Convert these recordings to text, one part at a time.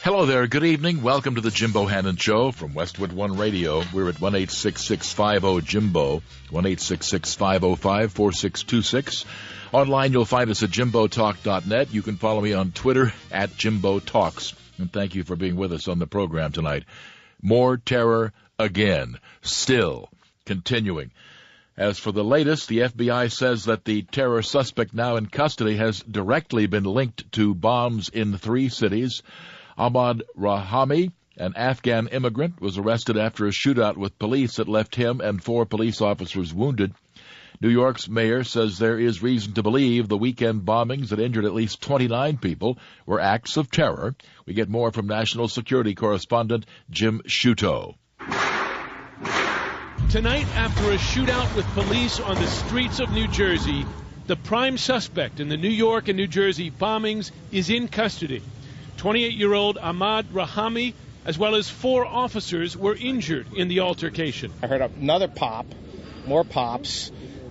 Hello there. Good evening. Welcome to the Jim Bohannon Show from Westwood One Radio. We're at 1-866-50-JIMBO, 1-866-505-4626. Online, you'll find us at jimbotalk.net. You can follow me on Twitter at Jimbo Talks. And thank you for being with us on the program tonight. More terror again. Still continuing. As for the latest, the FBI says that the terror suspect now in custody has directly been linked to bombs in 3 cities. Ahmad Rahami, an Afghan immigrant, was arrested after a shootout with police that left him and 4 police officers wounded. New York's mayor says there is reason to believe the weekend bombings that injured at least 29 people were acts of terror. We get more from national security correspondent Jim Sciutto. Tonight, after a shootout with police on the streets of New Jersey, the prime suspect in the New York and New Jersey bombings is in custody. 28-year-old Ahmad Rahami, as well as 4 officers, were injured in the altercation. I heard another pop, more pops,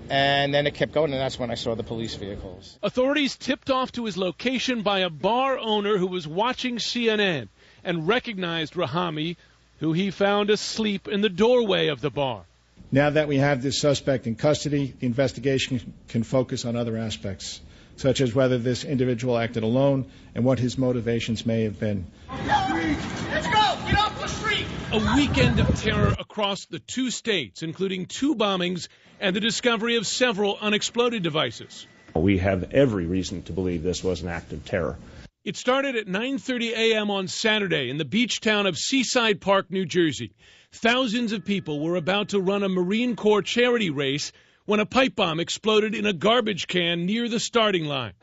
and then it kept going, and that's when I saw the police vehicles. Authorities tipped off to his location by a bar owner who was watching CNN and recognized Rahami, who he found asleep in the doorway of the bar. Now that we have this suspect in custody, the investigation can focus on other aspects, such as whether this individual acted alone and what his motivations may have been. Let's go! Get off the street! A weekend of terror across the 2 states, including 2 bombings and the discovery of several unexploded devices. We have every reason to believe this was an act of terror. It started at 9:30 a.m. on Saturday in the beach town of Seaside Park, New Jersey. Thousands of people were about to run a Marine Corps charity race when a pipe bomb exploded in a garbage can near the starting line.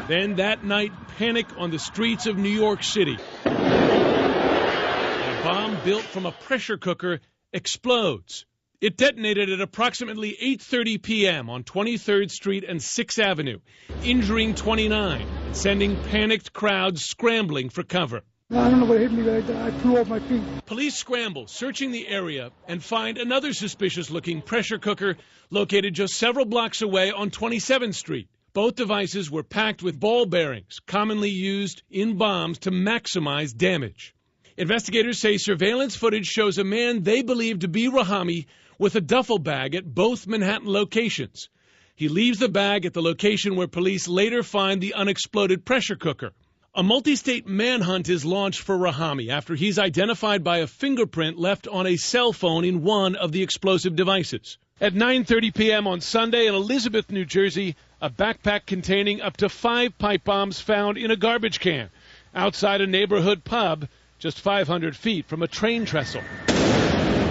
Then that night, panic on the streets of New York City. A bomb built from a pressure cooker explodes. It detonated at approximately 8:30 p.m. on 23rd Street and 6th Avenue, injuring 29 and sending panicked crowds scrambling for cover. I don't know what hit me, but I flew off my feet. Police scramble, searching the area, and find another suspicious-looking pressure cooker located just several blocks away on 27th Street. Both devices were packed with ball bearings, commonly used in bombs to maximize damage. Investigators say surveillance footage shows a man they believe to be Rahami with a duffel bag at both Manhattan locations. He leaves the bag at the location where police later find the unexploded pressure cooker. A multi-state manhunt is launched for Rahami after he's identified by a fingerprint left on a cell phone in one of the explosive devices. At 9:30 p.m. on Sunday in Elizabeth, New Jersey, a backpack containing up to 5 pipe bombs found in a garbage can outside a neighborhood pub just 500 feet from a train trestle.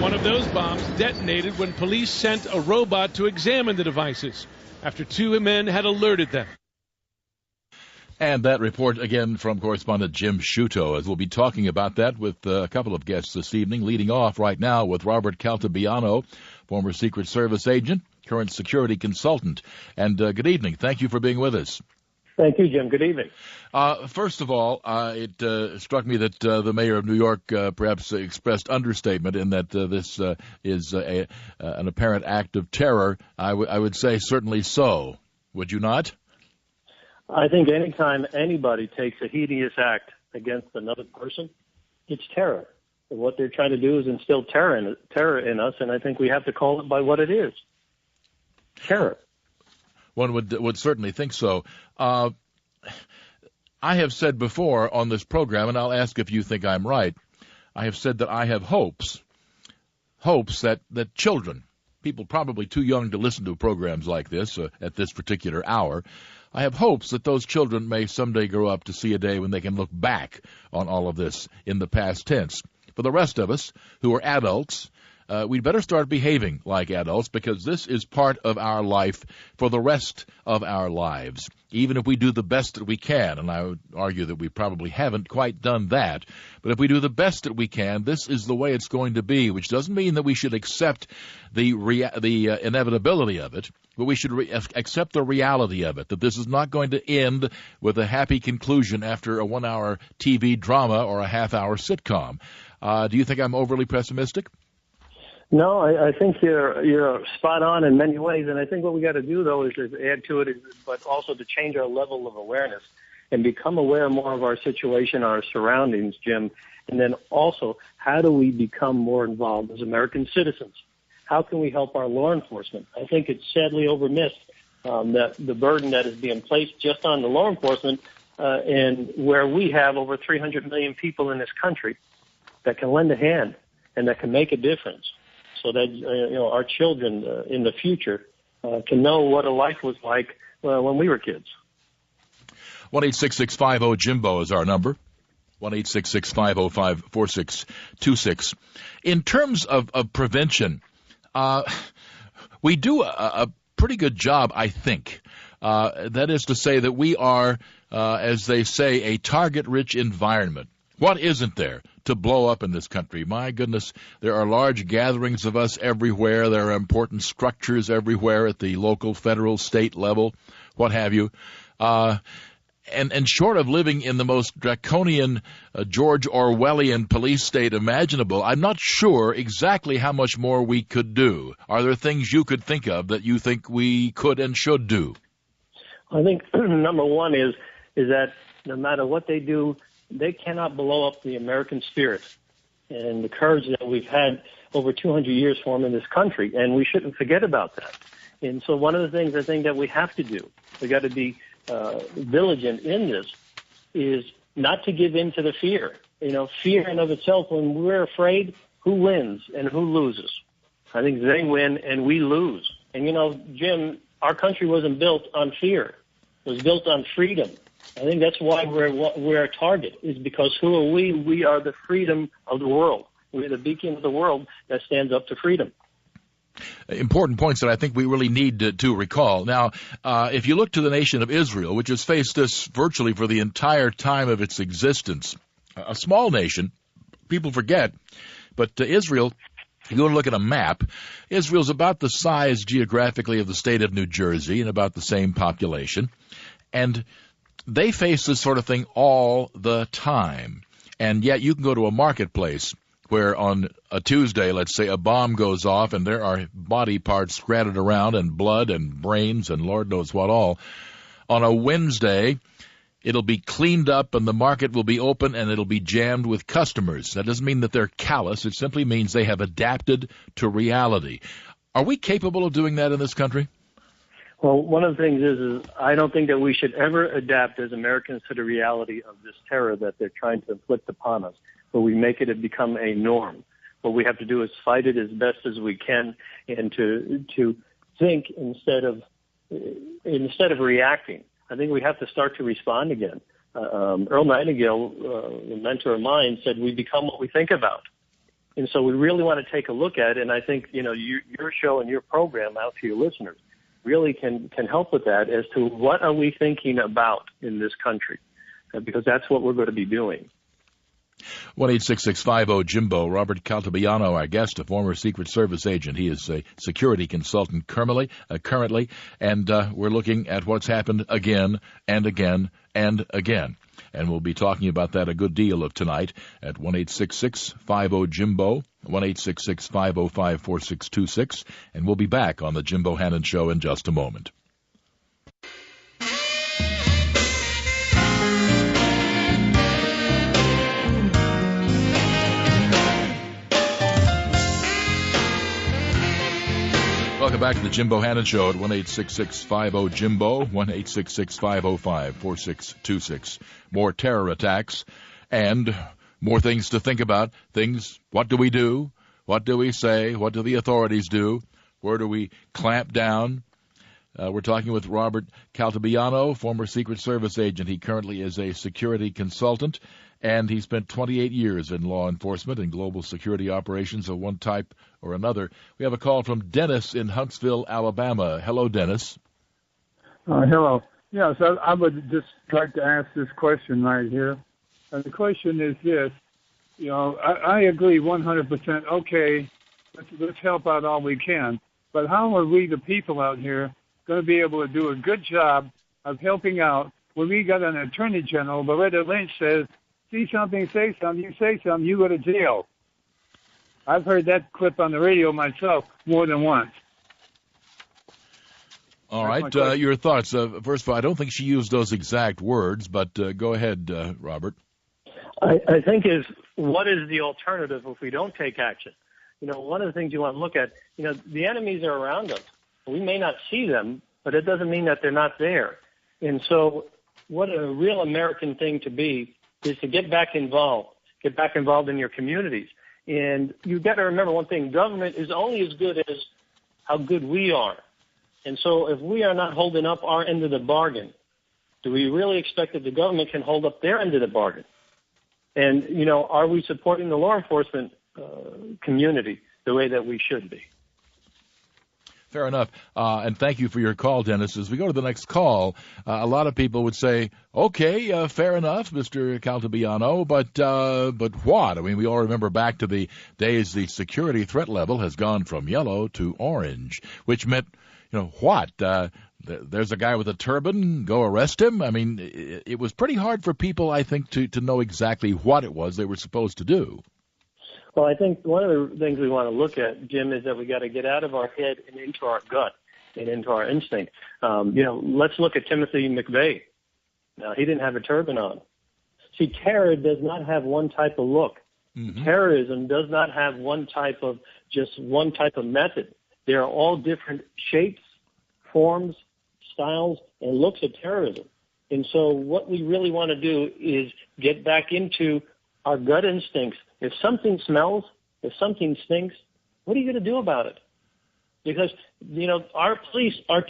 One of those bombs detonated when police sent a robot to examine the devices after 2 men had alerted them. And that report again from correspondent Jim Sciutto, as we'll be talking about that with a couple of guests this evening, leading off right now with Robert Caltabiano, former Secret Service agent, current security consultant. And good evening. Thank you for being with us. Thank you, Jim. Good evening. First of all, it struck me that the mayor of New York perhaps expressed understatement in that this is an apparent act of terror. I would say certainly so. Would you not? I think anytime anybody takes a hideous act against another person, it's terror. And what they're trying to do is instill terror in us, and I think we have to call it by what it is. Terror. One would certainly think so. I have said before on this program, and I'll ask if you think I'm right, I have said that I have hopes that children, people probably too young to listen to programs like this at this particular hour, I have hopes that those children may someday grow up to see a day when they can look back on all of this in the past tense. For the rest of us who are adults, we'd better start behaving like adults, because this is part of our life for the rest of our lives. Even if we do the best that we can, and I would argue that we probably haven't quite done that, but if we do the best that we can, this is the way it's going to be, which doesn't mean that we should accept the inevitability of it, but we should accept the reality of it, that this is not going to end with a happy conclusion after a 1-hour TV drama or a half-hour sitcom. Do you think I'm overly pessimistic? No, I think you're spot on in many ways, and I think what we got to do, though, is add to it, but also to change our level of awareness. and become aware more of our situation, our surroundings, Jim. And then also, how do we become more involved as American citizens? How can we help our law enforcement? I think it's sadly overmissed that the burden that is being placed just on the law enforcement, and where we have over 300 million people in this country that can lend a hand and that can make a difference, so that our children in the future can know what a life was like when we were kids. 1-866-50-JIMBO is our number. 1-866-505-4626. In terms of prevention, we do a pretty good job, I think. That is to say that we are, as they say, a target-rich environment. What isn't there to blow up in this country? My goodness, there are large gatherings of us everywhere. There are important structures everywhere at the local, federal, state level, what have you. And short of living in the most draconian George Orwellian police state imaginable, I'm not sure exactly how much more we could do. Are there things you could think of that you think we could and should do? I think number one is that no matter what they do, they cannot blow up the American spirit and the courage that we've had over 200 years form in this country, and we shouldn't forget about that. And so one of the things I think that we have to do, we got to be diligent in this, is not to give in to the fear. Fear in of itself, when we're afraid, who wins and who loses? I think they win and we lose. And Jim, our country wasn't built on fear. It was built on freedom. I think that's why we're a target, is because who are we? We are the freedom of the world. We're the beacon of the world that stands up to freedom. Important points that I think we really need to recall. Now, if you look to the nation of Israel, which has faced this virtually for the entire time of its existence, a small nation, people forget, but Israel, if you go and look at a map, Israel's about the size geographically of the state of New Jersey and about the same population, and they face this sort of thing all the time. And yet you can go to a marketplace where on a Tuesday, let's say, a bomb goes off and there are body parts scattered around and blood and brains and Lord knows what all. On a Wednesday, it'll be cleaned up and the market will be open and it'll be jammed with customers. That doesn't mean that they're callous. It simply means they have adapted to reality. Are we capable of doing that in this country? Well, one of the things is I don't think that we should ever adapt as Americans to the reality of this terror that they're trying to inflict upon us, but we make it become a norm. What we have to do is fight it as best as we can, and to think instead of reacting. I think we have to start to respond again. Earl Nightingale, a mentor of mine, said we become what we think about. And so we really want to take a look at it, and I think your show and your program out to your listeners really can help with that as to what are we thinking about in this country, because that's what we're going to be doing. 1-866-50-JIMBO. Robert Caltabiano, our guest, a former Secret Service agent. He is a security consultant currently, and we're looking at what's happened again and again and again. And we'll be talking about that a good deal of tonight at 1-866-50-JIMBO, 1-866-505-4626, and we'll be back on the Jim Bohannon Show in just a moment. Welcome back to the Jim Bohannon Show at 1-866-50-JIMBO, 1-866-505-4626. More terror attacks and more things to think about. Things, what do we do? What do we say? What do the authorities do? Where do we clamp down? We're talking with Robert Caltabiano, former Secret Service agent. He currently is a security consultant, and he spent 28 years in law enforcement and global security operations of one type or another. We have a call from Dennis in Huntsville, Alabama. Hello, Dennis. Hello. Yes, I would just like to ask this question right here. And the question is this. I agree 100%. Okay, let's help out all we can. But how are we, the people out here, going to be able to do a good job of helping out when we got an attorney general, Loretta Lynch, says, see something, say something, you say something, you go to jail. I've heard that clip on the radio myself more than once. All right, your thoughts. First of all, I don't think she used those exact words, but go ahead, Robert. I think what is the alternative if we don't take action? One of the things you want to look at, the enemies are around us. We may not see them, but it doesn't mean that they're not there. And so what a real American thing to be is to get back involved in your communities. And you've got to remember one thing, government is only as good as how good we are. And so if we are not holding up our end of the bargain, do we really expect that the government can hold up their end of the bargain? And, are we supporting the law enforcement community the way that we should be? Fair enough. And thank you for your call, Dennis. As we go to the next call, a lot of people would say, okay, fair enough, Mr. Caltabiano, but what? I mean, we all remember back to the days the security threat level has gone from yellow to orange, which meant, what? There's a guy with a turban, go arrest him? I mean, it was pretty hard for people, I think, to know exactly what it was they were supposed to do. Well, I think one of the things we want to look at, Jim, is that we got to get out of our head and into our gut and into our instinct. Let's look at Timothy McVeigh. Now, he didn't have a turban on. See, terror does not have one type of look. Mm-hmm. Terrorism does not have one type of method. There are all different shapes, forms, styles, and looks of terrorism. And so what we really want to do is get back into our gut instincts. If something smells, if something stinks, what are you going to do about it? Because, our police are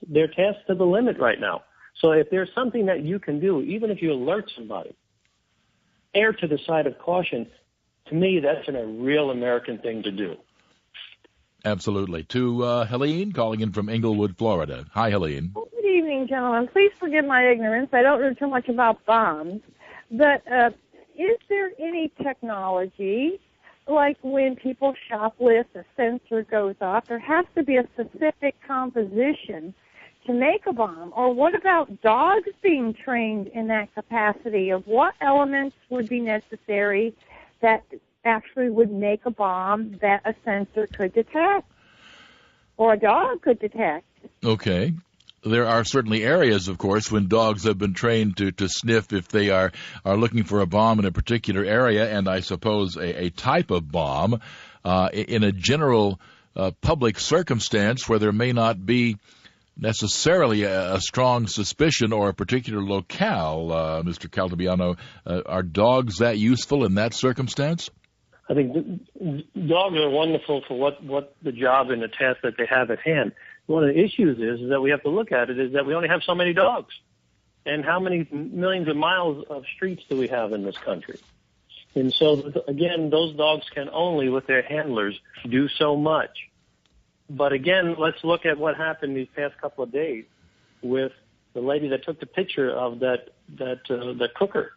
they're tasked to the limit right now. So if there's something that you can do, even if you alert somebody, err to the side of caution, to me, that's a real American thing to do. Absolutely. To Helene, calling in from Inglewood, Florida. Hi, Helene. Good evening, gentlemen. Please forgive my ignorance. I don't know too much about bombs. But is there any technology, like when people shoplift, a sensor goes off, there has to be a specific composition to make a bomb? Or what about dogs being trained in that capacity of what elements would be necessary that actually would make a bomb that a sensor could detect or a dog could detect? Okay. There are certainly areas, of course, when dogs have been trained to sniff if they are looking for a bomb in a particular area, and I suppose a type of bomb in a general public circumstance where there may not be necessarily a strong suspicion or a particular locale. Mr. Caltabiano, are dogs that useful in that circumstance? I think dogs are wonderful for what the job and the task that they have at hand. One of the issues is that we have to look at it is that we only have so many dogs. And how many millions of miles of streets do we have in this country? And so, again, those dogs can only, with their handlers, do so much. But again, let's look at what happened these past couple of days with the lady that took the picture of that cooker.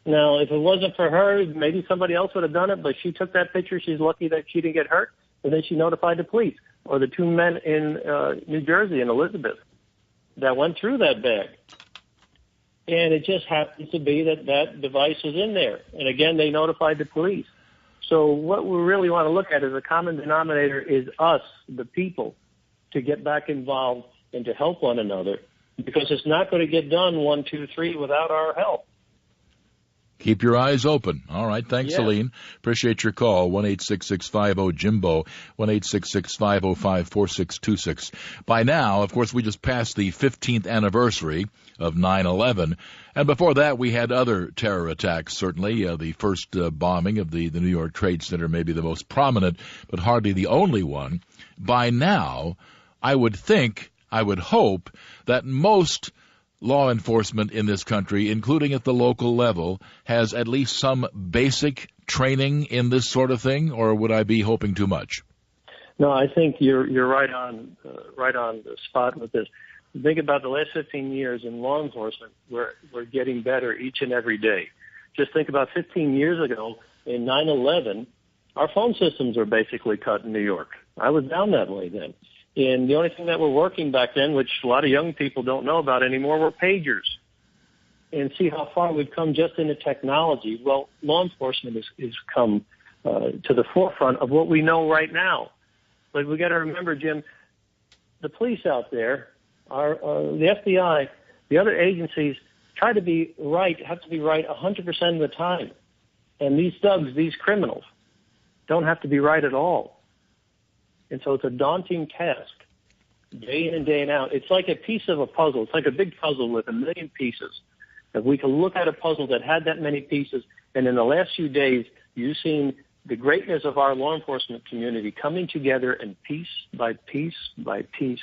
Now, if it wasn't for her, maybe somebody else would have done it, but she took that picture. She's lucky that she didn't get hurt, and then she notified the police. Or the two men in New Jersey, in Elizabeth, that went through that bag. And it just happens to be that device was in there. And again, they notified the police. So what we really want to look at as a common denominator is us, the people, to get back involved and to help one another, because it's not going to get done 1, 2, 3 without our help. Keep your eyes open. All right. Thanks, Yeah. Celine. Appreciate your call. 1-866-50-JIMBO, 1-866-505-4626. By now, of course, we just passed the 15th anniversary of 9/11. And before that, we had other terror attacks, certainly. The first bombing of the New York Trade Center, maybe the most prominent, but hardly the only one. By now, I would hope that most law enforcement in this country, including at the local level, has at least some basic training in this sort of thing, or would I be hoping too much? No, I think you're right on the spot with this. Think about the last 15 years in law enforcement. We're getting better each and every day. Just think about 15 years ago in 9/11, our phone systems were basically cut in New York. I was down that way then. And the only thing that were working back then, which a lot of young people don't know about anymore, were pagers. And see how far we've come just in the technology. Well, law enforcement has come to the forefront of what we know right now. But we got to remember, Jim, the police out there, the FBI, the other agencies have to be right 100% of the time. And these thugs, these criminals, don't have to be right at all. And so it's a daunting task, day in and day out. It's like a piece of a puzzle. It's like a big puzzle with 1 million pieces. If we can look at a puzzle that had that many pieces, and in the last few days, you've seen the greatness of our law enforcement community coming together and piece by piece by piece,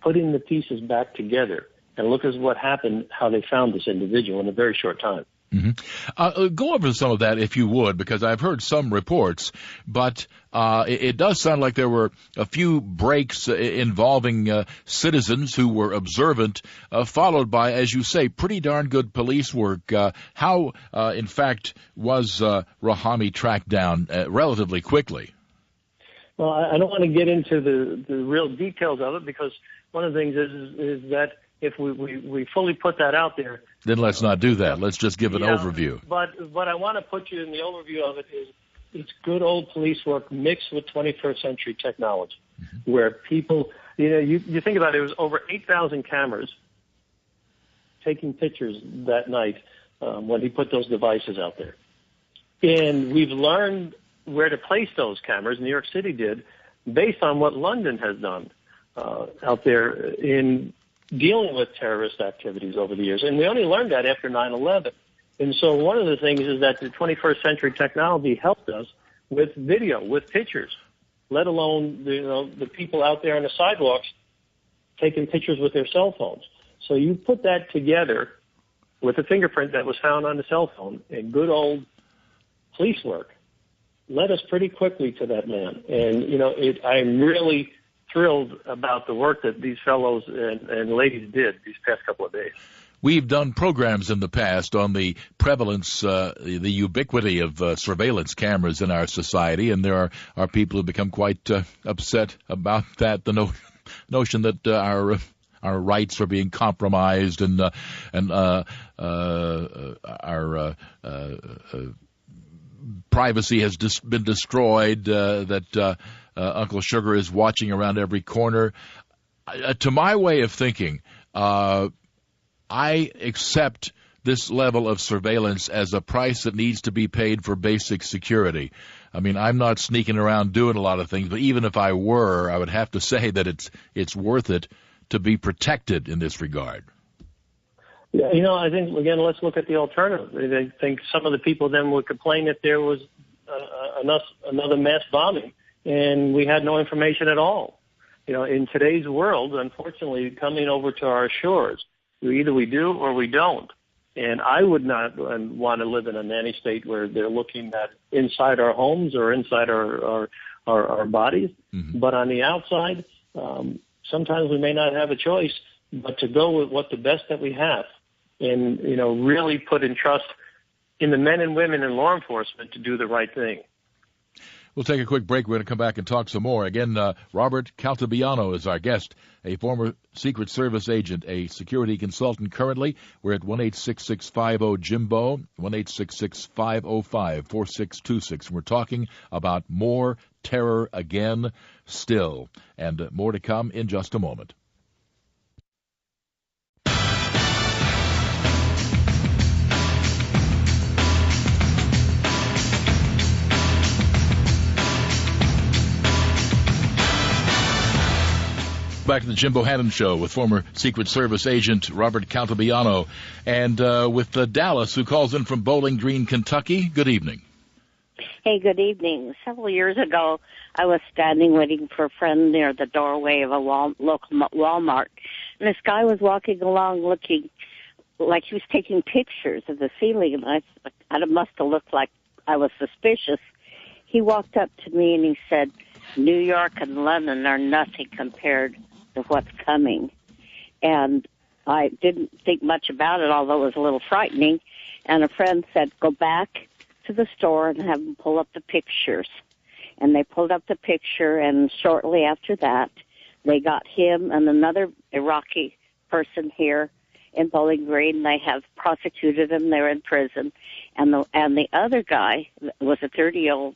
putting the pieces back together. And look at what happened, how they found this individual in a very short time. Mm-hmm. Go over some of that, if you would, because I've heard some reports, but it does sound like there were a few breaks involving citizens who were observant, followed by, as you say, pretty darn good police work. How, in fact, was Rahami tracked down relatively quickly? Well, I don't want to get into the real details of it, because one of the things is that if we fully put that out there, then let's not do that. Let's just give an overview. But what I want to put you in the overview of it is it's good old police work mixed with 21st century technology, where people, you think about it, it was over 8,000 cameras taking pictures that night when he put those devices out there. And we've learned where to place those cameras, New York City did, based on what London has done out there in dealing with terrorist activities over the years. And we only learned that after 9/11. And so one of the things is that the 21st century technology helped us with video, with pictures, let alone the people out there on the sidewalks taking pictures with their cell phones. So you put that together with a fingerprint that was found on the cell phone and good old police work led us pretty quickly to that man. And, I'm really thrilled about the work that these fellows and ladies did these past couple of days. We've done programs in the past on the prevalence, the ubiquity of surveillance cameras in our society, and there are people who become quite upset about that, the notion that our rights are being compromised and our privacy has been destroyed, that Uncle Sugar is watching around every corner. To my way of thinking, I accept this level of surveillance as a price that needs to be paid for basic security. I mean, I'm not sneaking around doing a lot of things, but even if I were, I would have to say that it's worth it to be protected in this regard. Yeah, I think, again, let's look at the alternative. I think some of the people then would complain if there was another mass bombing and we had no information at all. In today's world, unfortunately, coming over to our shores, either we do or we don't. And I would not want to live in a nanny state where they're looking at inside our homes or inside our bodies. Mm-hmm. But on the outside, sometimes we may not have a choice but to go with what the best that we have and, really put in trust in the men and women in law enforcement to do the right thing. We'll take a quick break. We're going to come back and talk some more. Again, Robert Caltabiano is our guest, a former Secret Service agent, a security consultant currently. We're at 1-866-50-JIMBO, 1-866-505-4626. We're talking about more terror again still, and more to come in just a moment. Back to the Jim Bohannon Show with former Secret Service agent Robert Caltabiano and with Dallas, who calls in from Bowling Green, Kentucky. Good evening. Hey, good evening. Several years ago, I was standing waiting for a friend near the doorway of a local Walmart, and this guy was walking along looking like he was taking pictures of the ceiling, and I must have looked like I was suspicious. He walked up to me and he said, New York and London are nothing compared to what's coming. And I didn't think much about it, although it was a little frightening. And a friend said, go back to the store and have them pull up the pictures. And they pulled up the picture, and shortly after that, they got him and another Iraqi person here in Bowling Green. They have prosecuted him. They're in prison. And the other guy was a 30-year-old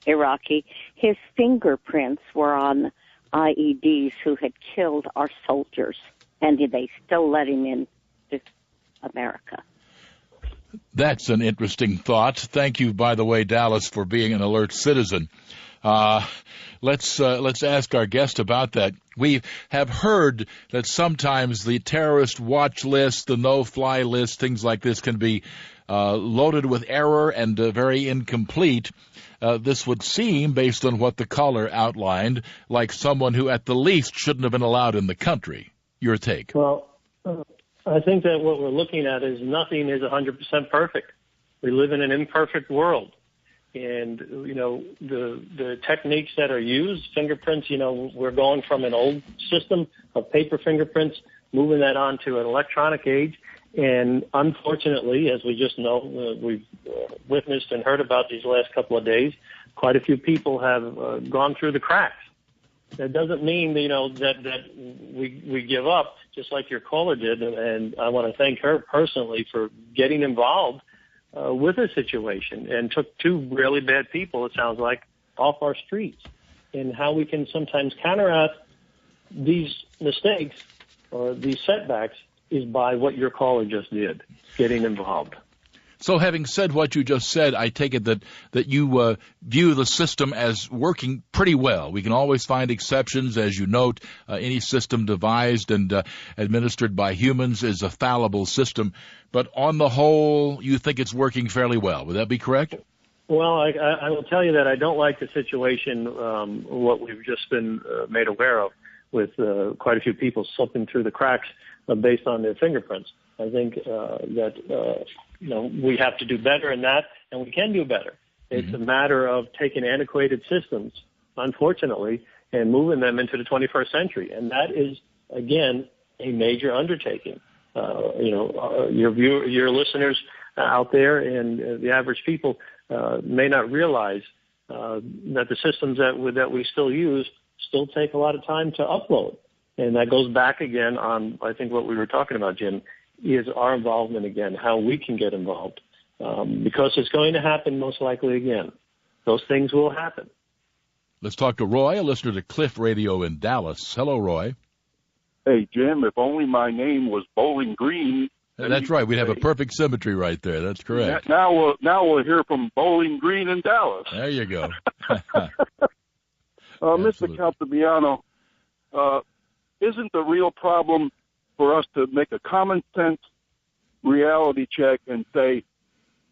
Iraqi. His fingerprints were on IEDs who had killed our soldiers, and they still let him in to America. That's an interesting thought. Thank you, by the way, Dallas, for being an alert citizen. Let's ask our guest about that. We have heard that sometimes the terrorist watch list, the no-fly list, things like this can be loaded with error and very incomplete. This would seem, based on what the caller outlined, like someone who at the least shouldn't have been allowed in the country. Your take? Well, I think that what we're looking at is nothing is 100% perfect. We live in an imperfect world. And, the techniques that are used, fingerprints, we're going from an old system of paper fingerprints, moving that on to an electronic age. And unfortunately, as we just know, we've witnessed and heard about these last couple of days, quite a few people have gone through the cracks. That doesn't mean, that we give up, just like your caller did. And I want to thank her personally for getting involved with the situation and took two really bad people, it sounds like, off our streets. And how we can sometimes counteract these mistakes or these setbacks is by what your caller just did, getting involved. So having said what you just said, I take it that you view the system as working pretty well. We can always find exceptions. As you note, any system devised and administered by humans is a fallible system. But on the whole, you think it's working fairly well. Would that be correct? Well, I will tell you that I don't like the situation, what we've just been made aware of with quite a few people slipping through the cracks based on their fingerprints. I think that we have to do better in that, and we can do better. It's a matter of taking antiquated systems, unfortunately, and moving them into the 21st century. And that is, again, a major undertaking. Your listeners out there and the average people may not realize that the systems that we still use still take a lot of time to upload. And that goes back again on, I think, what we were talking about, Jim, is our involvement again, how we can get involved. Because it's going to happen most likely again. Those things will happen. Let's talk to Roy, a listener to Cliff Radio in Dallas. Hello, Roy. Hey, Jim, if only my name was Bowling Green. That's right. We'd have a perfect symmetry right there. That's correct. Now we'll hear from Bowling Green in Dallas. There you go. Mr. Caltabiano, isn't the real problem for us to make a common sense reality check and say,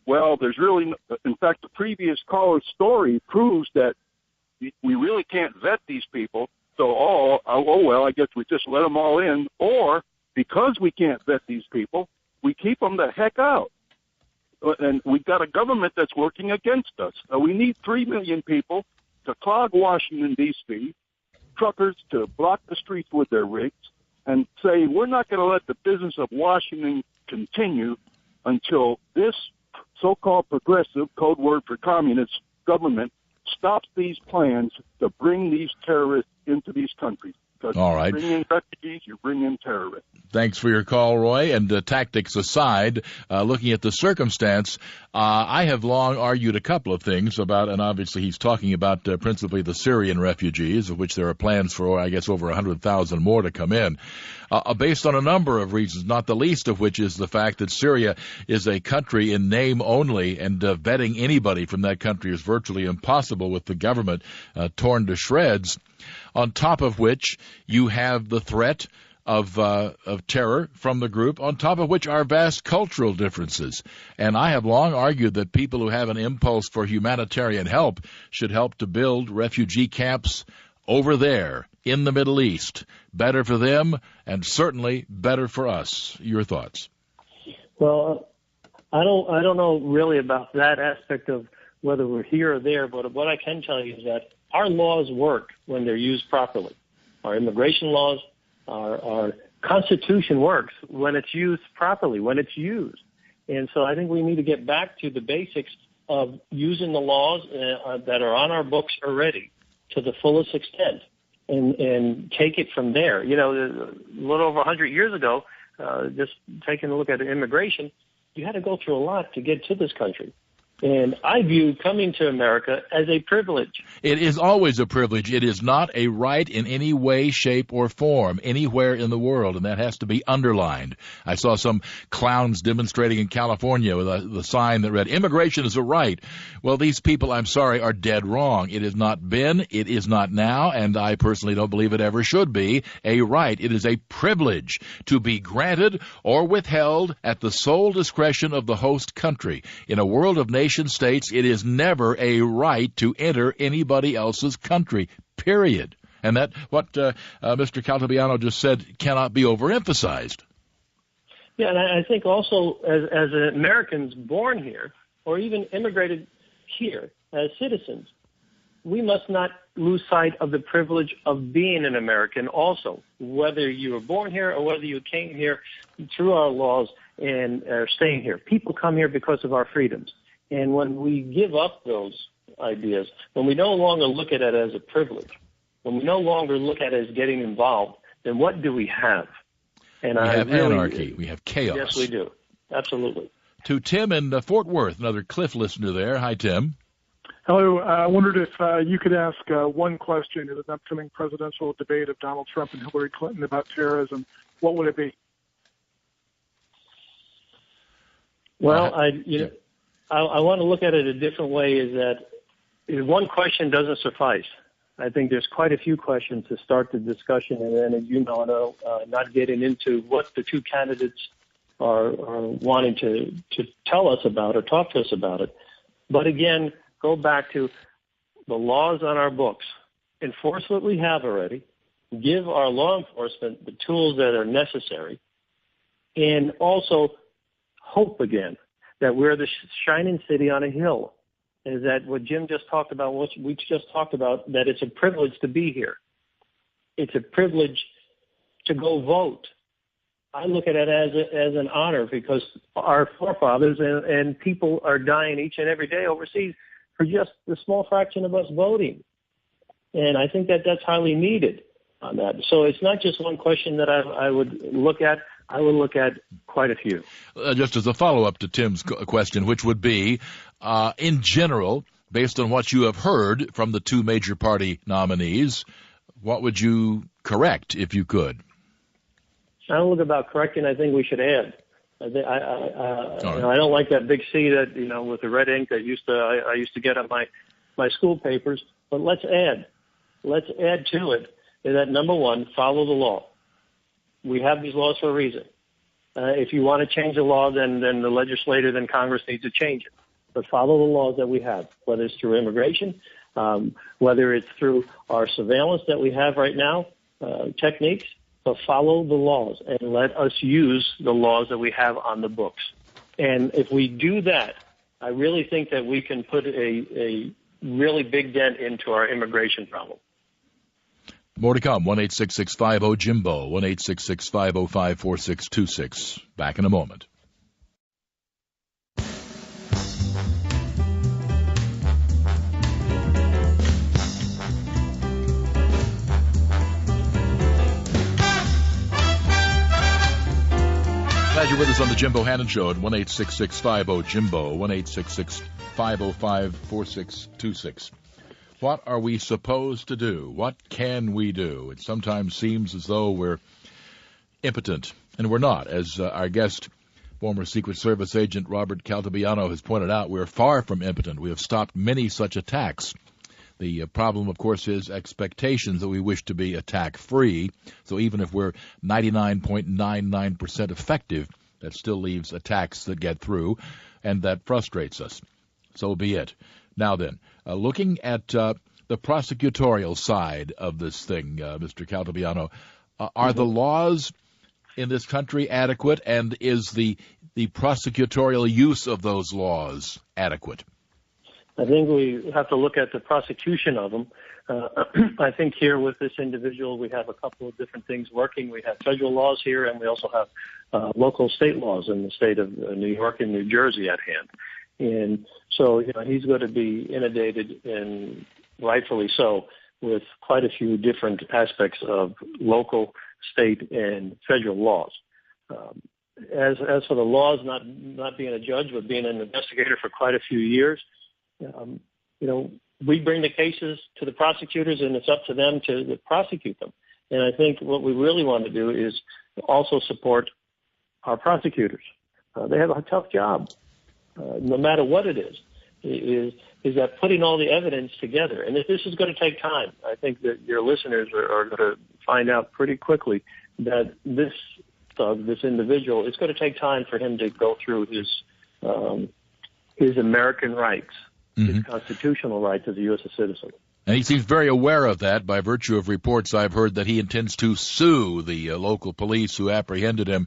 well, there's really, in fact, the previous caller's story proves that we really can't vet these people. So, I guess we just let them all in. Or because we can't vet these people, we keep them the heck out. And we've got a government that's working against us. We need 3 million people to clog Washington, D.C., truckers to block the streets with their rigs, and say we're not going to let the business of Washington continue until this so-called progressive, code word for communist, government stops these plans to bring these terrorists into these countries. Because all right. You bring in refugees, you bring in terrorists. Thanks for your call, Roy. And tactics aside, looking at the circumstance, I have long argued a couple of things about, and obviously he's talking about principally the Syrian refugees, of which there are plans for, I guess, over 100,000 more to come in, based on a number of reasons, not the least of which is the fact that Syria is a country in name only, and vetting anybody from that country is virtually impossible with the government torn to shreds. On top of which, you have the threat of terror from the group, on top of which are vast cultural differences. And I have long argued that people who have an impulse for humanitarian help should help to build refugee camps over there in the Middle East. Better for them, and certainly better for us. Your thoughts? Well, I don't know really about that aspect of whether we're here or there, but what I can tell you is that our laws work when they're used properly. Our immigration laws, our Constitution works when it's used properly, when it's used. And so I think we need to get back to the basics of using the laws that are on our books already to the fullest extent and take it from there. A little over 100 years ago, just taking a look at immigration, you had to go through a lot to get to this country. And I view coming to America as a privilege. It is always a privilege. It is not a right in any way, shape, or form anywhere in the world, and that has to be underlined. I saw some clowns demonstrating in California with the sign that read, "Immigration is a right." Well, these people, I'm sorry, are dead wrong. It has not been, it is not now, and I personally don't believe it ever should be a right. It is a privilege to be granted or withheld at the sole discretion of the host country. In a world of nation states, it is never a right to enter anybody else's country, period. And that what Mr. Caltabiano just said cannot be overemphasized. Yeah, and I think also as Americans born here or even immigrated here as citizens, we must not lose sight of the privilege of being an American also, whether you were born here or whether you came here through our laws and are staying here. People come here because of our freedoms. And when we give up those ideas, when we no longer look at it as a privilege, when we no longer look at it as getting involved, then what do we have? And we have anarchy. We have chaos. Yes, we do. Absolutely. To Tim in Fort Worth, another Cliff listener there. Hi, Tim. Hello. I wondered if you could ask one question in an upcoming presidential debate of Donald Trump and Hillary Clinton about terrorism. What would it be? Well, I want to look at it a different way, is that one question doesn't suffice. I think there's quite a few questions to start the discussion, and then, as you know, not getting into what the two candidates are wanting to tell us about or talk to us about it. But again, go back to the laws on our books. Enforce what we have already. Give our law enforcement the tools that are necessary. And also hope again that we're the shining city on a hill. Is that what Jim just talked about, what we just talked about, that it's a privilege to be here. It's a privilege to go vote. I look at it as an honor, because our forefathers and people are dying each and every day overseas for just the small fraction of us voting. And I think that that's highly needed on that. So it's not just one question that I would look at. I would look at quite a few. Just as a follow-up to Tim's question, which would be, in general, based on what you have heard from the two major party nominees, what would you correct if you could? I don't look about correcting. I think we should add. I don't like that big C that, with the red ink that I used to get on my school papers. But let's add. Let's add to it that, number one, follow the law. We have these laws for a reason. If you want to change the law, then the legislature, then Congress needs to change it. But follow the laws that we have, whether it's through immigration, whether it's through our surveillance that we have right now, techniques. But follow the laws and let us use the laws that we have on the books. And if we do that, I really think that we can put a really big dent into our immigration problem. More to come. 1-866-50-JIMBO, 1-866-505-4626. Back in a moment. Glad you're with us on the Jimbo Hannon Show at 1-866-50-JIMBO, 1-866-505-4626. What are we supposed to do? What can we do? It sometimes seems as though we're impotent, and we're not. As our guest, former Secret Service agent Robert Caltabiano, has pointed out, we're far from impotent. We have stopped many such attacks. The problem, of course, is expectations that we wish to be attack-free. So even if we're 99.99% effective, that still leaves attacks that get through, and that frustrates us. So be it. Now then, looking at the prosecutorial side of this thing, Mr. Caltabiano, are the laws in this country adequate, and is the prosecutorial use of those laws adequate? I think we have to look at the prosecution of them. I think here with this individual, we have a couple of different things working. We have federal laws here, and we also have local state laws in the state of New York and New Jersey at hand. And so, he's going to be inundated, and rightfully so, with quite a few different aspects of local, state, and federal laws. as for the laws, not being a judge, but being an investigator for quite a few years, we bring the cases to the prosecutors, and it's up to them to prosecute them. And I think what we really want to do is also support our prosecutors. They have a tough job, no matter what it is that putting all the evidence together. And this is going to take time. I think that your listeners are going to find out pretty quickly that this thug, this individual, it's going to take time for him to go through his American rights, his constitutional rights as a U.S. citizen. And he seems very aware of that by virtue of reports I've heard that he intends to sue the local police who apprehended him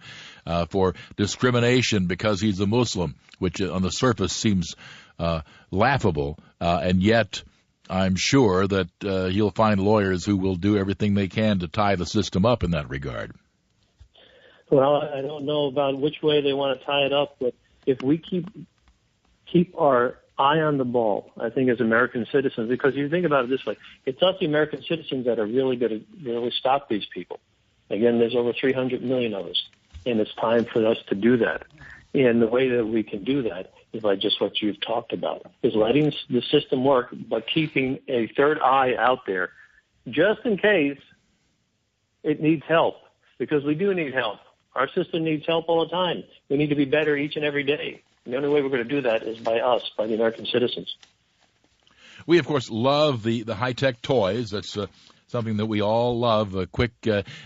for discrimination because he's a Muslim, which on the surface seems laughable. And yet I'm sure that he'll find lawyers who will do everything they can to tie the system up in that regard. Well, I don't know about which way they want to tie it up, but if we keep our eye on the ball, I think, as American citizens, because you think about it this way, it's us, the American citizens, that are really going to really stop these people. Again, there's over 300 million of us, and it's time for us to do that. And the way that we can do that is by just what you've talked about, is letting the system work, but keeping a third eye out there, just in case it needs help, because we do need help. Our system needs help all the time. We need to be better each and every day. And the only way we're going to do that is by us, by the American citizens. We, of course, love the high-tech toys. That's something that we all love, quick,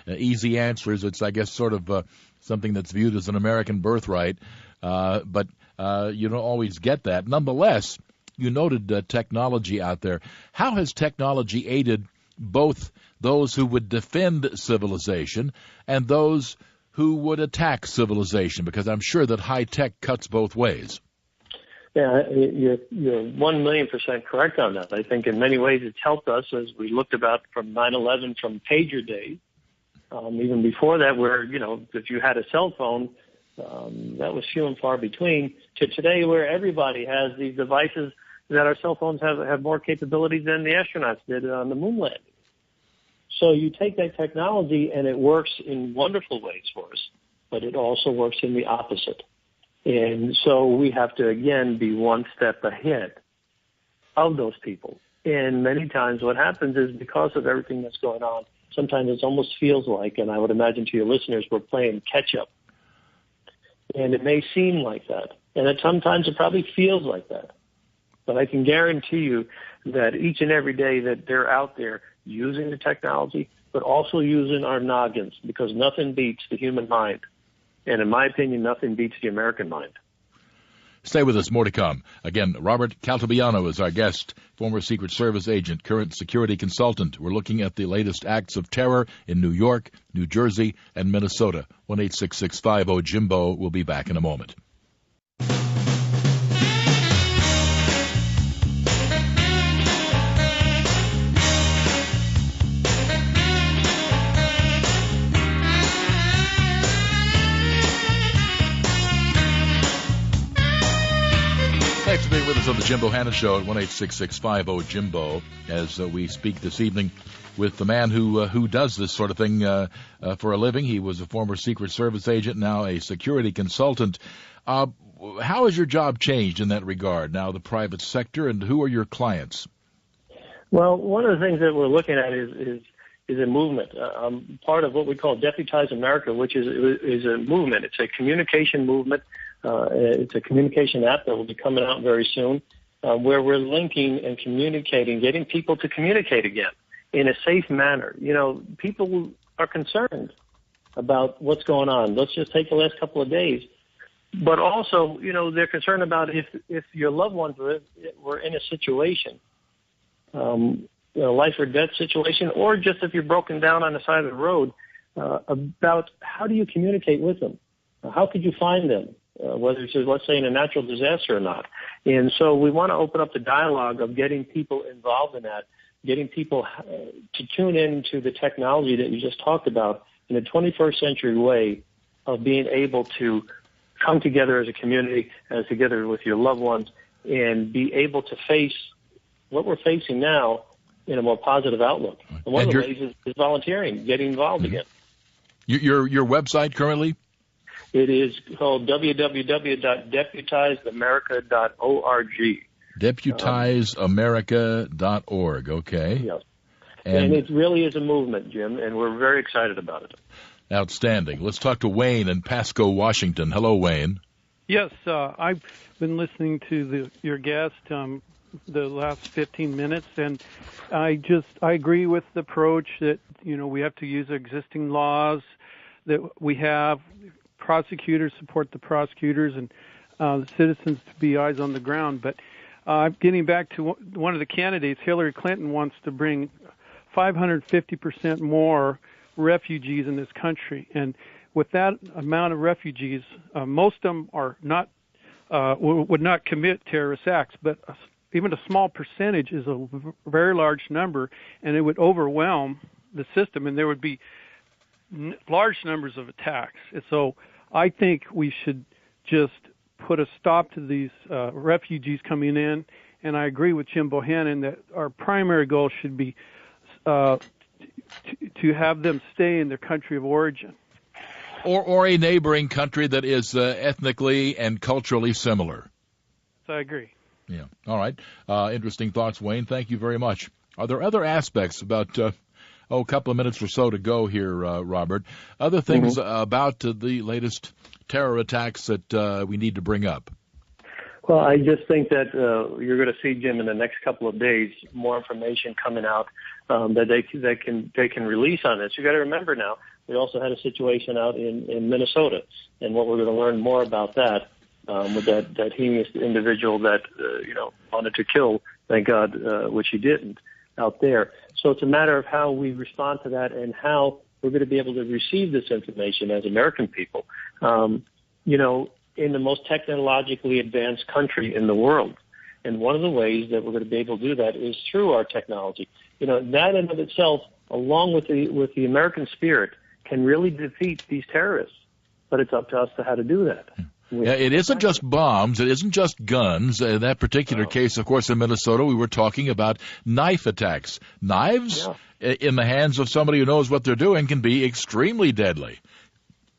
easy answers. It's, I guess, sort of something that's viewed as an American birthright. But you don't always get that. Nonetheless, you noted technology out there. How has technology aided both those who would defend civilization and those who would attack civilization? Because I'm sure that high tech cuts both ways. Yeah, you're 1,000,000% correct on that. I think in many ways it's helped us, as we looked about from 9/11, from pager days, even before that, where, if you had a cell phone, that was few and far between, to today where everybody has these devices that our cell phones have more capabilities than the astronauts did on the moon landing. So you take that technology and it works in wonderful ways for us, but it also works in the opposite. And so we have to, again, be one step ahead of those people. And many times what happens is, because of everything that's going on, sometimes it almost feels like, and I would imagine to your listeners, we're playing catch up. And it may seem like that. And sometimes it probably feels like that. But I can guarantee you that each and every day that they're out there using the technology, but also using our noggins, because nothing beats the human mind. And in my opinion, nothing beats the American mind. Stay with us, more to come. Again, Robert Caltabiano is our guest, former Secret Service agent, current security consultant. We're looking at the latest acts of terror in New York, New Jersey, and Minnesota. 1-866-50-JIMBO. We'll be back in a moment. Thanks for being with us on the Jimbo Hanna Show at 1-866-50-JIMBO, as we speak this evening with the man who does this sort of thing for a living. He was a former Secret Service agent, now a security consultant. How has your job changed in that regard, now the private sector, and who are your clients? Well, one of the things that we're looking at is a movement. Part of what we call Deputize America, which is a movement. It's a communication movement. It's a communication app that will be coming out very soon, where we're linking and communicating, getting people to communicate again in a safe manner. People are concerned about what's going on. Let's just take the last couple of days. But also, they're concerned about if your loved ones were in a situation, life or death situation, or just if you're broken down on the side of the road, about how do you communicate with them? How could you find them? Whether it's, let's say, in a natural disaster or not. And so we want to open up the dialogue of getting people involved in that, getting people to tune into the technology that you just talked about in a 21st century way of being able to come together as a community, together with your loved ones, and be able to face what we're facing now in a more positive outlook. And one of the ways is volunteering, getting involved again. Your website currently? It is called www.deputizeamerica.org. Deputizeamerica.org, okay. Yes. And it really is a movement, Jim, and we're very excited about it. Outstanding. Let's talk to Wayne in Pasco, Washington. Hello, Wayne. Yes, I've been listening to your guest the last 15 minutes, and I agree with the approach that, we have to use existing laws that we have. Prosecutors support the prosecutors, and the citizens to be eyes on the ground. But getting back to one of the candidates, Hillary Clinton wants to bring 550% more refugees in this country, and with that amount of refugees, most of them are not would not commit terrorist acts, but even a small percentage is a very large number, and it would overwhelm the system, and there would be large numbers of attacks. And so I think we should just put a stop to these refugees coming in, and I agree with Jim Bohannon that our primary goal should be to have them stay in their country of origin. Or a neighboring country that is ethnically and culturally similar. I agree. Yeah. All right. Interesting thoughts, Wayne. Thank you very much. Are there other aspects about, a couple of minutes or so to go here, Robert, other things about the latest terror attacks that we need to bring up? Well, I just think that you're going to see, Jim, in the next couple of days, more information coming out that they can release on this. You got to remember now, we also had a situation out in Minnesota, and what we're going to learn more about that with that heinous individual that wanted to kill, thank God, which he didn't out there. So it's a matter of how we respond to that and how we're going to be able to receive this information as American people. In the most technologically advanced country in the world. And one of the ways that we're going to be able to do that is through our technology. That in of itself, along with the American spirit, can really defeat these terrorists. But it's up to us to how to do that. Yeah, it isn't just bombs. It isn't just guns. In that particular case, of course, in Minnesota, we were talking about knife attacks. Knives in the hands of somebody who knows what they're doing can be extremely deadly.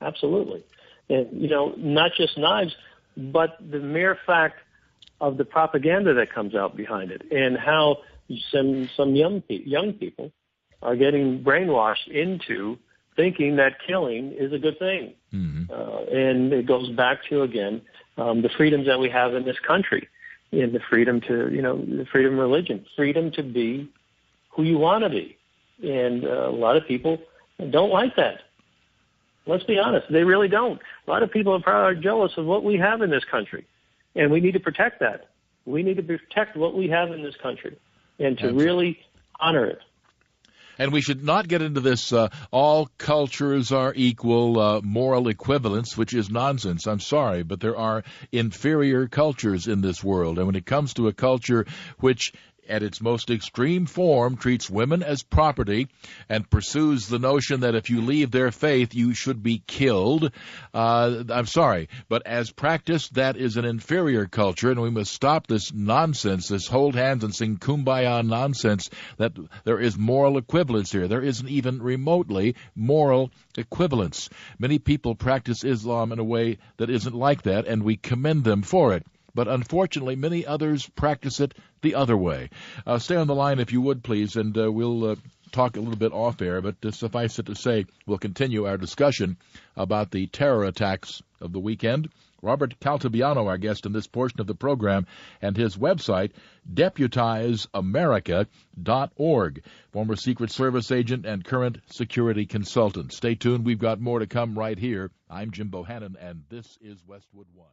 Absolutely. And, not just knives, but the mere fact of the propaganda that comes out behind it and how some young people are getting brainwashed into thinking that killing is a good thing. And it goes back to, again, the freedoms that we have in this country, and the freedom to, the freedom of religion, freedom to be who you want to be. And a lot of people don't like that. Let's be honest, they really don't. A lot of people are jealous of what we have in this country, and we need to protect that. We need to protect what we have in this country and to really honor it. And we should not get into this all cultures are equal moral equivalence, which is nonsense. I'm sorry, but there are inferior cultures in this world. And when it comes to a culture which at its most extreme form, treats women as property and pursues the notion that if you leave their faith, you should be killed. I'm sorry, but as practiced, that is an inferior culture, and we must stop this nonsense, this hold hands and sing kumbaya nonsense that there is moral equivalence here. There isn't even remotely moral equivalence. Many people practice Islam in a way that isn't like that, and we commend them for it. But unfortunately, many others practice it the other way. Stay on the line if you would, please, and we'll talk a little bit off air. But suffice it to say, we'll continue our discussion about the terror attacks of the weekend. Robert Caltabiano, our guest in this portion of the program, and his website, DeputizeAmerica.org, former Secret Service agent and current security consultant. Stay tuned. We've got more to come right here. I'm Jim Bohannon, and this is Westwood One.